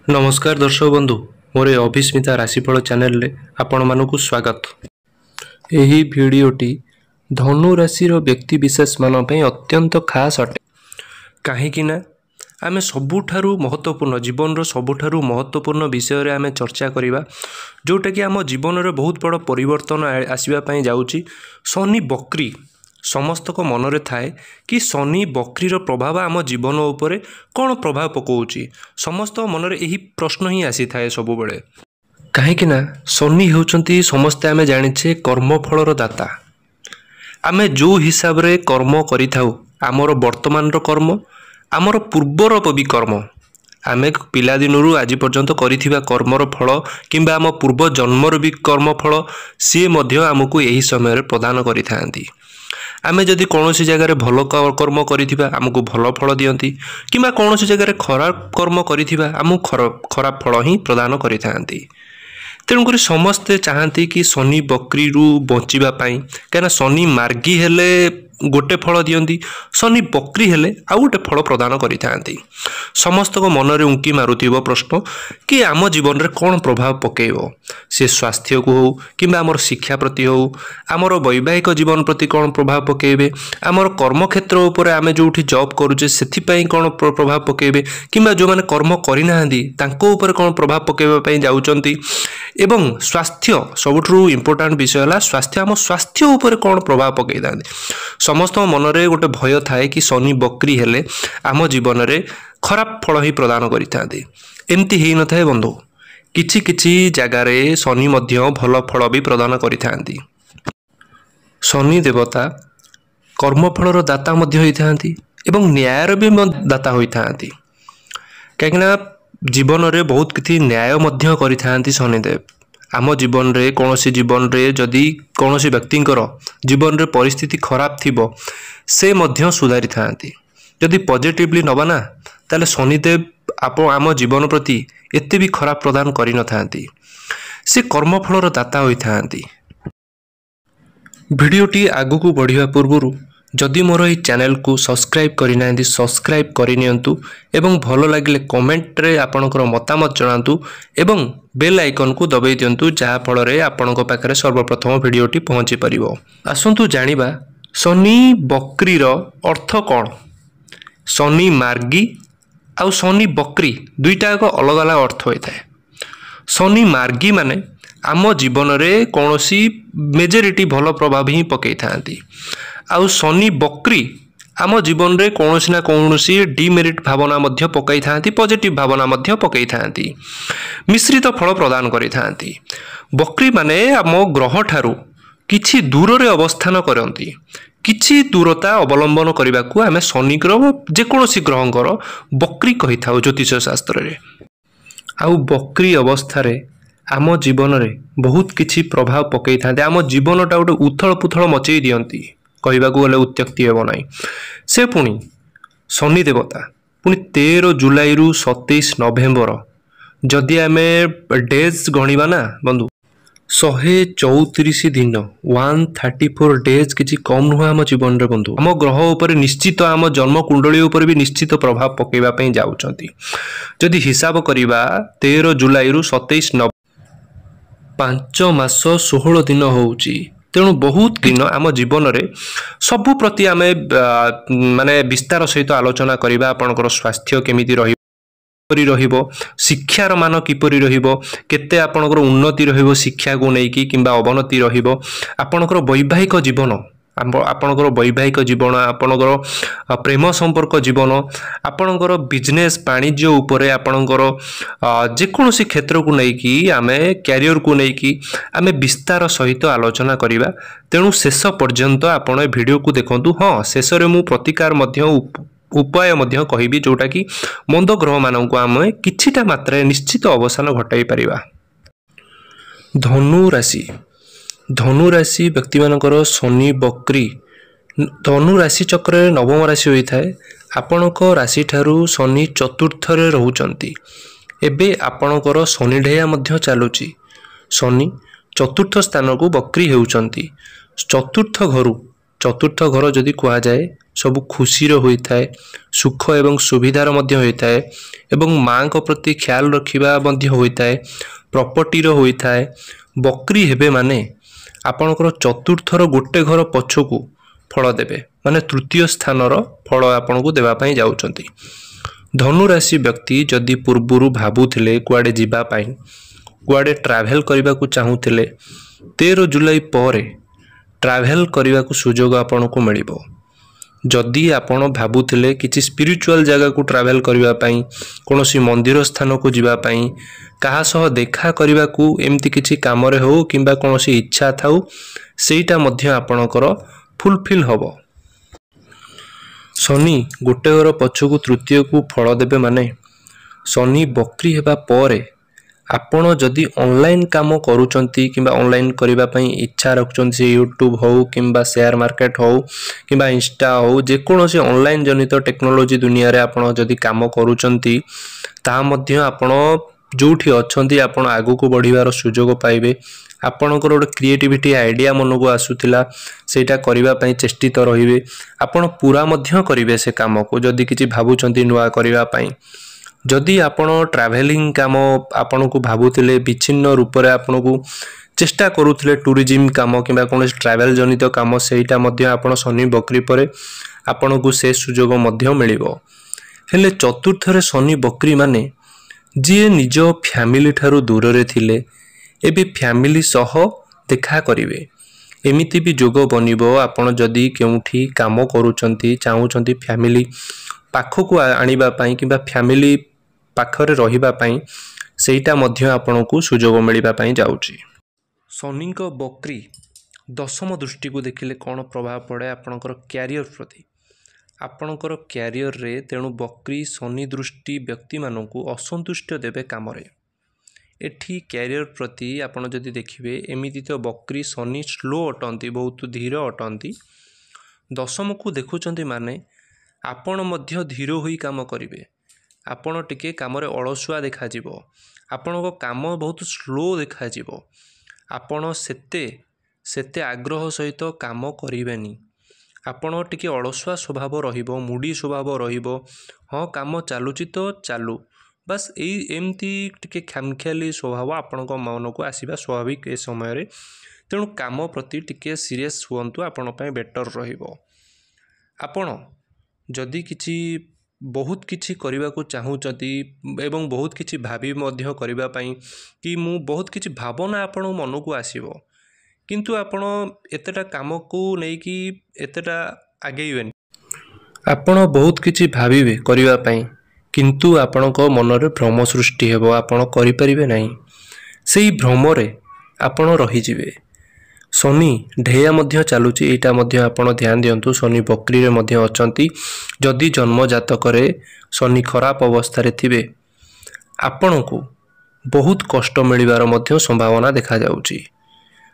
नमस्कार दर्शक बंधु मोर अभिस्मिता राशिफल चैनल रे आपण मानकु स्वागत। एही भिडियोटी धनु राशि व्यक्ति विशेष मान पे अत्यंत खास अटे कहीं ना आमे सबुठारु महत्वपूर्ण जीवन रो सबुठारु महत्वपूर्ण विषय रे आमे चर्चा करिबा जोटा कि आम जीवन रे बहुत बड़ परिवर्तन आसीबा पई जाउची। शनि बकरी समस्त को मन रे थाए कि शनि बकरीर प्रभाव आम जीवन उपरे कौन प्रभाव पकाउची। समस्त मन रे यही प्रश्न ही आसी थाए सब बेले कहीं ना शनि होउचंती समस्ते आमे जानिछे कर्मफलर दाता। आमे जो हिसाब रे कर्म करिथाउ आमर वर्तमान रो कर्म आमर पूर्वर भी कर्म आमे पिला दिनरू आज पर्यंत करिथिबा कर्मर फल किंबा आम पूर्व जन्मर भी कर्मफल सी मध्य आमको यही समय प्रदान करिथांती। आमे जदि कौनसी जगह भल कर्म करिथिबा आमको भल फल दियंती किंबा कौनसी जगह खराब कर्म करिथिबा आमको खराब फल ही प्रदान करिथांती। तेणुकर समस्ते चाहती कि शनि बकरी रु बचिबा पई कहना शनि मार्गी हेले गोटे फल दियंती शनि बकरी हेले आउ गोटे फल प्रदान करिथांती। समस्त को मन रे उंकी मारुथिबो प्रश्न कि आम जीवन रे कौन प्रभाव पकेइबो से स्वास्थ्य को हो किंबा आमर शिक्षा प्रति हो आमर वैवाहिक जीवन प्रति कौन प्रभाव पकेइबे आमर कर्म क्षेत्र उपरे आमे जोठी जॉब करूचे सेथि पई कौन प्रभाव पकेइबे किंबा जो माने कर्म करि नाहंदी तांको ऊपर कौन प्रभाव पकेइबा पई जाउचंती एवं स्वास्थ्य सबुठु इम्पोर्टेंट विषय है स्वास्थ्य आम स्वास्थ्य उपर कौन प्रभाव पकई था। समस्त मन रे गोटे भय थाए कि शनि बकरी हेले आम जीवन रे खराब फल ही प्रदान करिथांती। एमती ही न थाए बंधु किछि किछि जगार शनि मध्य भल फल भी प्रदान करिथांती। शनि देवता कर्मफलर दाता मध्य होइथांती एवं न्यायर भी दाता होइथांती। कहीं जीवन रे बहुत किछि न्याय मध्य करिथांती शनिदेव। आम जीवन रे कौनसी जीवन रे जदि कौनसी व्यक्तिंकर जीवन रे परिस्थिति खराब थिबो से मध्य सुधारी थांती। जदि पॉजिटिवली नबा ना ताले शनिदेव आप आम जीवन प्रति एते भी खराब प्रदान करि न थांती। से कर्मफलर दाता होई थांती। भिडियोटी आगु को बढ़िया पूर्वरु जदि मोर ई चैनल को सब्सक्राइब करना सब्सक्राइब करनियंतु एवं भलो लागिले कमेंट रे आपनकर मतामत जणांतु एवं बेल आइकन को दबाई दियंतु जहा फल रे आपनक पाखरे सर्वप्रथम भिडियोटी पहुंची परिबो। आसंतु जानिबा शनि बकरीर अर्थ कौन। शनि मार्गी आउ शनि बकरी दुईटा एक अलग अलग अर्थ होता है। शनि मार्गी माने आम जीवन रे कौनसी मेजोरिटी भल प्रभाव ही पकई थांती आउ शनि बकरी आम जीवन रे कौनसी ना कौनसी डिमेरिट भावना मध्य पकई थांती पॉजिटिव भावना मध्य पकई थांती मिश्रित फल प्रदान करि थांती। बकरी माने आम ग्रह ठारू किछि दूर रे अवस्थान करंती किछि दूरता अवलंबन करने को आम शनि ग्रह जेकोसी ग्रहंकर बकरी कहि थाउ ज्योतिष शास्त्र रे। आउ बकरी अवस्था रे आम जीवन रे बहुत किछि प्रभाव पकई थांते। आम जीवनटा गोटे उथल पुथल मचई दियंती कहवा गले उत्युक्ति हे ना। से पुणी शनि देवता पुणी 13 जुलाई रु 27 नवेम्बर जदि आमे डेज गणिबा ना बंधु 134 दिन 134 डेज किछि कम नुह आम जीवन रे बंधु। आम ग्रह उपर निश्चित आम जन्म कुंडली उपर भी निश्चित प्रभाव पकेबा पई जाउचंती। जदि हिसाब करिबा 13 जुलाई रु 27 5 मास 16 दिन होउची। तेणु बहुत दिन आम जीवन रे सबु प्रति आमे माने विस्तार सहित आलोचना करिबा। आपनकर स्वास्थ्य केमिति रहिबो शिक्षार मान किपरि रहिबो केते आपनकर उन्नति रहिबो शिक्षा को नेकी किंबा अवनति रहिबो आपनकर वैवाहिक जीवन आपनकर वैवाहिक जीवन आपनकर प्रेम संपर्क जीवन आपनकर बिजनेस वाणिज्य उपरे आपनकर जेकोसी क्षेत्र को नेकी आमे कैरियर को नेकी आमे विस्तार सहित आलोचना करिबा। तेणु शेष पर्यंत आपण वीडियो को देखंतु। हाँ शेष रे मु प्रतिकार मध्य उपाय मध्य कहिबी जोटा कि मंद ग्रह मानक आमे किछिटा मात्रा निश्चित अवसान घटाई परिबा। धनु राशि व्यक्ति मानकर शनि बकरी धनु राशि चक्र नवम राशि होता है। आपणक राशि ठारू शनि चतुर्थ रे रहउचंती। एबे आपणकर शनि ढेया मध्य चालुची। शनि चतुर्थ स्थान को बकरी हेउचंती। चतुर्थ घरु चतुर्थ घर जदि कह जाए सबु खुशीर होता है, सुख एवं सुविधार मध्य होता है एवं माँ को प्रति ख्याल रखिबा मध्य होता है, प्रॉपर्टी रो होता है। बकरी हेबे माने आपणकर चतुर्थर गोटे घर पछकू फल देबे, माने तृतीय स्थान रो फल आपनको देबा पई जाउचंती। धनु राशि व्यक्ति जदि पूर्वरु भाबुथिले कुआडे जिबा पई, कुआडे ट्रैवल करबा को चाहूथिले, 13 जुलाई पर ट्रैवल करबा को सुजोग आपनको मिलिबो। जदि आपण भाबुथिले किछि स्पिरिचुअल जगह को ट्रैवल करबा पई, कोनोसी मंदिर स्थान को जिबा पई, कहा सह देखा करबा को एमती किछि काम रे हो किंबा कोनोसी इच्छा थाउ, सेटा मध्य आपणकर फुलफिल हबो। शनि गोटे घर पछकू तृतीय को फल देबे माने शनि बकरी हेबा परे आपण जदि ऑनलाइन काम करूचंती किंबा ऑनलाइन करबा पई इच्छा रखचंती, यूट्यूब हो किंबा शेयर मार्केट हो किंबा इंस्टा हो, जे कोनोसी ऑनलाइन जनित टेक्नोलॉजी दुनिया रे आपण जदि काम करूचंती ता मध्य आपण जोठी अछंती आपण आगु को बढ़िवार सुजोग पाइबे। आपणकर गोटे क्रिएटिविटी आइडिया मन को आसुथिला सेटा करबा पई चेष्टित रहिबे, आपण पूरा मध्य करिवे से काम को जदि किछि भाबुचंती नुआ करबा पई। जदि आपण ट्रैवलिंग काम आपण को भाबुथिले विचिन्न रूप रे आपण को चेष्टा करूथिले टूरिज्म काम किंबा कोनोसी ट्रैवल जनित काम, सेटा मध्य आपण शनि बकरी परे आपण को से सुजोग मध्य मिलिबो। हेले चतुर्थ रे शनि बकरी माने जे निज फैमिली ठारू दूर रे थिले एबे फैमिली सह देखा करिवे, एमिति भी जोग बनिबो। आपण जदि केउठी काम करूचंती चाहूचंती फैमिली पाखकू आनिबा पई किंबा फैमिली पाखरे रहिबा पई, सेटा मध्य आपनको सुजोग मिलिबा पई जाउची। शनि को बकरी दशम दृष्टि को देखिले कौन प्रभाव पड़े आपणकर कैरियर प्रति, आपणकर कैरियर रे। तेणु बकरी शनि दृष्टि व्यक्ति मानकू असंतुष्ट देबे काम रे। एठी कैरियर प्रति आपण जदि देखिबे एमिति तो बकरी शनि स्लो अटंती, बहुत धीर अटंती। दशम को देखुचंती माने आपण मध्य धीर होई काम करिवे, आपण टिके काम रे अलसुआ देखा जिवो, आपणको काम बहुत स्लो देखा जिवो, आपण सेते आग्रह सहित काम करिवेनी, आपण टिके अलसुआ स्वभाव रहिबो, मुडी स्वभाव रहिबो। हाँ काम चालुची तो चालू, बस एमती टिके खामखियाली स्वभाव आपणको मन को आसीबा स्वाभाविक ए समय रे। तेणु काम प्रति टिके सीरियस हुअंतु, आपण पय बेटर रहिबो। आपण जदि किछि बहुत किछि करबा को चाहूचती एवं बहुत किछि भाबी मध्य करबा पई कि मु बहुत किछि भावना आपण मन को आसीबो, किंतु आपण एतेटा काम को नै कि एतेटा आगेइबेन। आपण बहुत किछि भाबिबे करबा पई किंतु आपणको मन रे भ्रम सृष्टि हेबो, आपण करि परिबे नाही। सेही भ्रम रे आपण रहि जिवे। शनि ढेया मध्य चालुची, एटा मध्य आपण ध्यान दियंतु। शनि बकरी रे मध्य अचंती। जदि जन्म जातक रे शनि खराब अवस्था रे थिबे आपण को बहुत कष्ट मिलिबार मध्य संभावना देखा जाउची।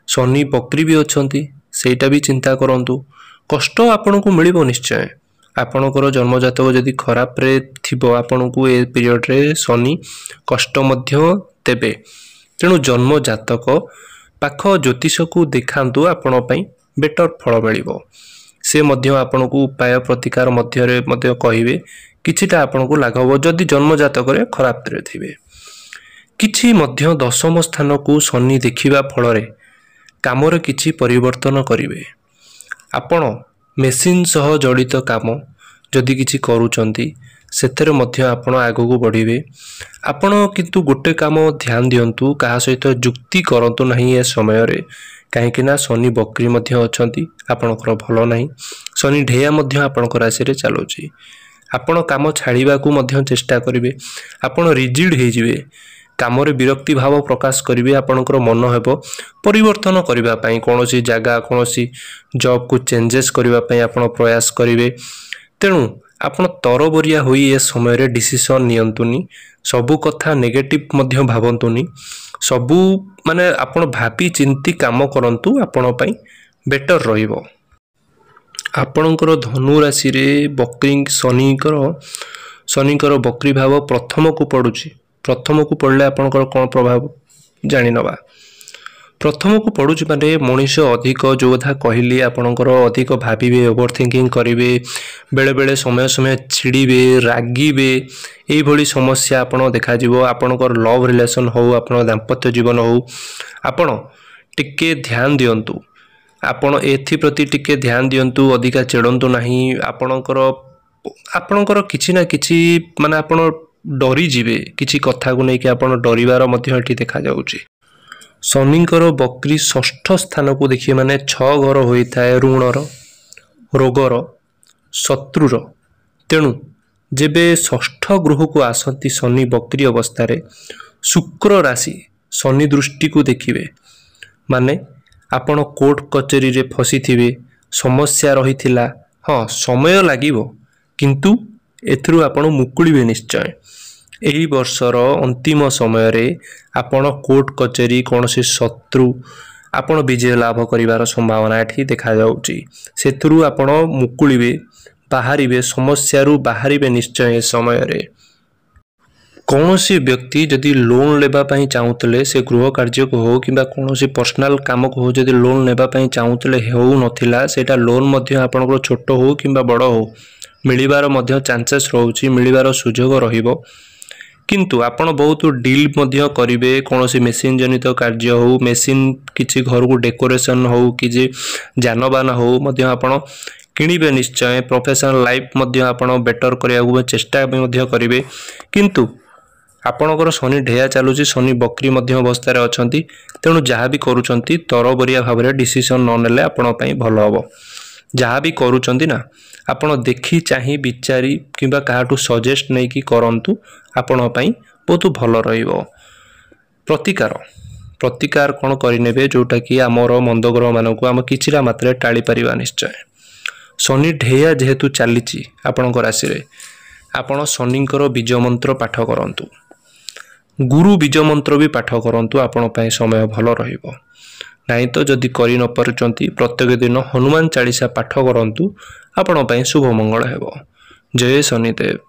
शनि बकरी भी अछंती, सेटा भी चिंता करंतु, कष्ट आपण को मिलिबो निश्चय। आपणकर जन्म जातक जदि खराब रे थिबो आपण को ए पीरियड रे शनि कष्ट मध्य देबे। तेणु जन्म जातक पाख ज्योतिष को देखांतु, आपण पई बेटर फल मिलिबो। से मध्य आपण को उपाय प्रतिकार मध्य रे मध्य कहिबे, किछिटा आपण को लाग हो जदि जन्म जातक रे खराब रे थिबे। किछि मध्य दशम स्थान को शनि देखिबा फल रे काम रे किछि परिवर्तन करिवे। आपण मेसिन सह जड़ित काम जदि किछि करूचंती सेथरे मध्य आपण आगो को बढ़िबे। आपण किंतु गोटे काम ध्यान दियंतु, कहा सहित जुक्ति करंतु नहीं ए समय रे, काहे कि ना शनि बकरी मध्य अछंती, आपणकर भलो नाही। शनि ढेया मध्य आपणकर राशि रे चालुची। आपण काम छाड़ीबा को मध्य चेष्टा करिवे, आपण रिजिड हे जिवे, काम रे विरक्ति भाव प्रकाश करिवे। आपणकर मन हेबो परिवर्तन करिबा पई, कोनोसी जगह कोनोसी जॉब को चेंजेस करिबा पई आपण प्रयास करिवे। तेणु आपण तरबरिया होई ए समय रे डिसीजन नियंतुनी, सबु कथा नेगेटिव मध्य भावंतुनी, सबु माने आपण भापी चिंती काम करंतु, आपण पई बेटर रहिबो। आपणकर धनु राशि रे बकरी शनिकर बकरी भाव प्रथम को पड़ुची। प्रथम को पड़ले आपणकर कोन प्रभाव जानि नबा। प्रथम को पढ़ुच माने मनीष अधिक जो कथा कहली आपणकर अधिक भाविबे ओवर थिंकिंग करेंगे बेले बेले समय समय चिड़े रागिबे यही भली समस्या आपण देखा आपणकर लव रिलेशन हो आपण दाम्पत्य जीवन हो आपण टिके ध्यान दियंतु आपण एथि प्रति टिके ध्यान दियंतु अधिका चिड़ंतु नाही आपणकर किछि ना किछि माने आपण डरी जिवे किछि कथा को लेके आपण डरिवार मध्य एठी देखा जाउची। शनिंकर बक्री षष्ठ स्थान को देखिए माने 6 घर होता है ऋणर रोगर शत्रुर तेणु जेबे षष्ठ गृह को आसती शनि बक्री अवस्था रे शुक्र राशि शनि दृष्टि को देखिए माने आपण कोर्ट कचेरी रे फसी थिबे समस्या रही हाँ समय लागिवो किंतु एथरु आपण मुकुलिबे निश्चय। एही वर्षर अंतिम समय रे आपण कोर्ट कचेरी कौन से शत्रु आपण विजय लाभ करिवार संभावना एठी देखा जाउची सेथरु आपण मुकुलिबे बाहरिबे समस्यारू बाहरिबे निश्चय। समय रे कौन सी व्यक्ति जदि लोन लेबा पई चाहूतले से गृह कार्य को हो किबा कौन सी पर्सनल काम को हो जदि लोन लेबा पई चाहूतले हो नथिला सेटा लोन मध्य आपनकर छोट हो किबा बड़ हो मिलिबार मध्य चांसेस रहउची मिलिबार सुजोग रहिबो किंतु आपण बहुत डील मध्य करिवे कौन सी मेसीन जनित कार्य हो मेसीन किछि घर को डेकोरेशन हो कि जे जानबान हो मध्य आपण किनिबे निश्चय। प्रोफेशनल लाइफ मध्य आपण बेटर करिया चेष्टा मध्य करिवे किंतु आपणकर शनि ढेया चलुची शनि बक्री मध्य अवस्था रे अछंती तेणु जहाँ भी करूचंती तरबरिया भाव में डिसीजन न नेले आपण पई भल हबो। जहाँ भी करूचंती ना आपण देखी चाहि विचारी किबा काहाटू सजेस्ट नै कि करंतु आपण पई बहुत भल रहिबो। प्रतिकार कोन करिनेबे जोटा कि आमर मंदग्रह मानकु आम किछिरा मात्रा टाळी परिबा निश्चय। शनि ढेया जेहेतु चलीची आपणकर राशि रे आपण शनिंकर बीज मंत्र पाठ करंतु गुरु बीज मंत्र भी पाठ करंतु आपण पई समय भल रहिबो। नहीं तो जदि करि न परचंती प्रत्येक दिन हनुमान चालीसा पाठ करंतु आपण पई शुभ मंगल हेबो। जय शनिदेव।